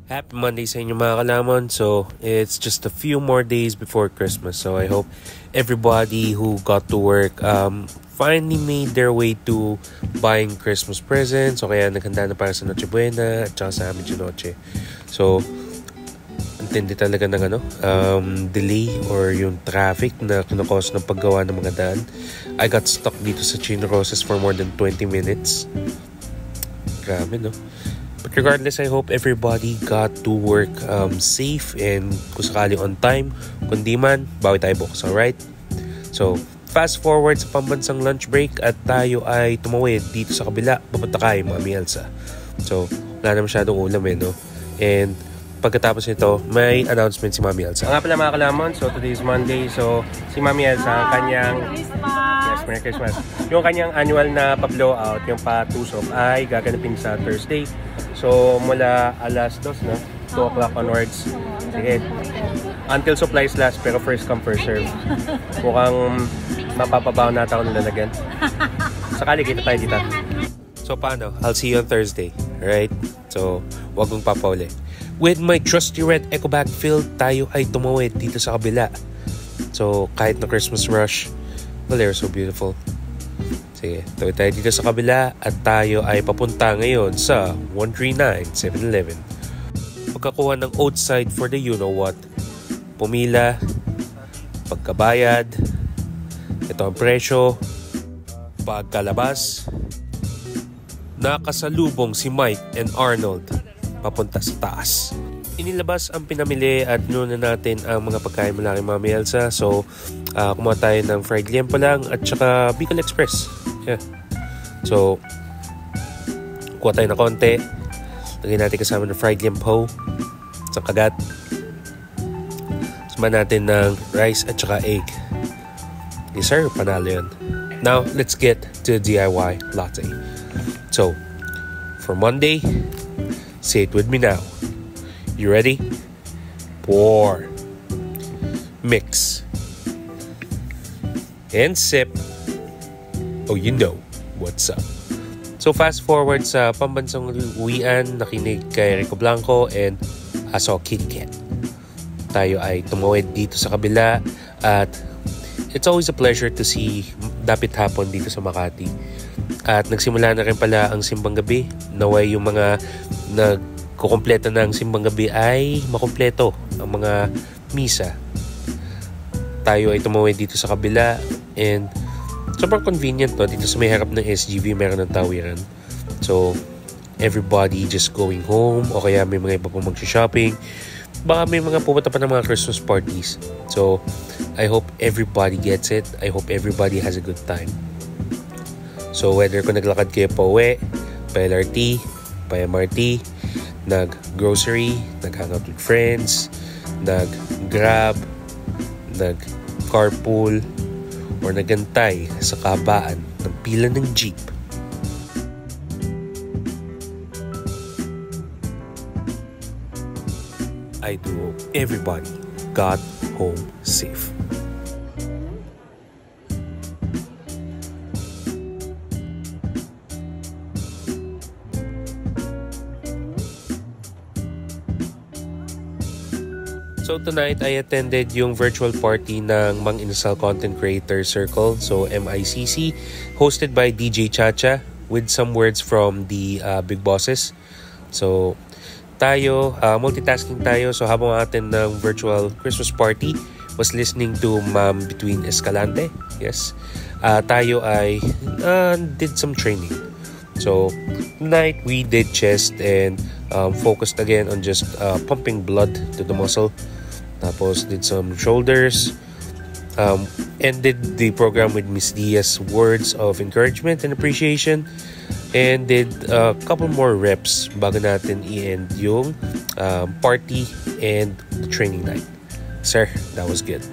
Happy Monday sa inyo mga kalamon. So, it's just a few more days before Christmas. So, I hope everybody who got to work finally made their way to buying Christmas presents. O kaya naghanda na para sa Noche Buena at saka sa amin sa Noche. So, antindi talaga ng delay or yung traffic na kinakos ng paggawa ng mga daan. I got stuck dito sa Chino Roses for more than 20 minutes. Grabe, no? But regardless, I hope everybody got to work safe and kung sakali on time. Kung di man, bawi tayo bukas, alright? So, fast forward sa pambansang lunch break at tayo ay tumawid dito sa kabila, papunta kay Mami Elsa. So, wala na masyadong ulam no? And pagkatapos nito, may announcement si Mami Elsa. Nga pala mga kalamon, so today is Monday. So, si Mami Elsa, ang kanyang... Yes, Merry Christmas. Yung kanyang annual na pa-blowout, yung patusok, ay gaganapin sa Thursday. So, mula alas 2, no? 2 o'clock onwards. Sige. Until supplies last, pero first come, first serve. Mukhang mapapabaw na ako ng lalagyan. Sakali, kita tayo dito. So, paano? I'll see you on Thursday. Alright? So, wag mong papauli. With my trusty red eco bag filled, tayo ay tumawid dito sa kabila. So, kahit na Christmas rush, well, they're so beautiful. Sige, tawid tayo dito sa kabila at tayo ay papunta ngayon sa 139 7-Eleven. Pagkakuha ng outside for the you-know-what, pumila, pagkabayad, ito ang presyo, pagkalabas, nakasalubong si Mike and Arnold papunta sa taas. Inilabas ang pinamili at nuna natin ang mga pagkain mula kay Mami Elsa. So, kumuha tayo ng fried liempo lang at saka Bicol Express. Yeah. So, kuha tayo na konti. Lagyan natin kasama ng fried liempo, isang kagat. Suman natin ng rice at saka egg. Yes sir, panalo yun. Now, let's get to the DIY latte. So, for Monday, say it with me now. You ready? Pour. Mix. And sip. Oh, you know what's up. So, fast forward sa pambansang uwian, nakinig kay Rico Blanco and Aso Kitty Cat. Tayo ay tumawid dito sa kabila at it's always a pleasure to see Dapit Hapon dito sa Makati. At nagsimula na rin pala ang simbang gabi. Naway yung mga kukumpleto ng simbang gabi ay makumpleto ang mga misa. Tayo ay tumawid dito sa kabila and sobrang convenient dito sa may harap ng SGV meron ng tawiran. So everybody just going home o kaya may mga iba pang mag-shopping. Baka may mga pupunta pa ng mga Christmas parties. So I hope everybody gets it. I hope everybody has a good time. So whether kung naglakad kayo pa uwi, pa LRT, pa MRT, nag-grocery, nag-hangout with friends, nag-grab, nag-carpool, or nagantay sa kabaan ng pila ng jeep. I do hope everybody got home safe. So tonight, I attended yung virtual party ng Mang Inasal Content Creator Circle, so MICC, hosted by DJ Chacha with some words from the Big Bosses. So tayo, multitasking tayo. So habang atin ng virtual Christmas party, was listening to Ma'am Between Escalante. Yes. Tayo ay did some training. So tonight, we did chest and focused again on just pumping blood to the muscle. Tapos did some shoulders. Ended the program with Miss Diaz's words of encouragement and appreciation. And did a couple more reps bago natin i-end yung party and the training night. Sir, that was good.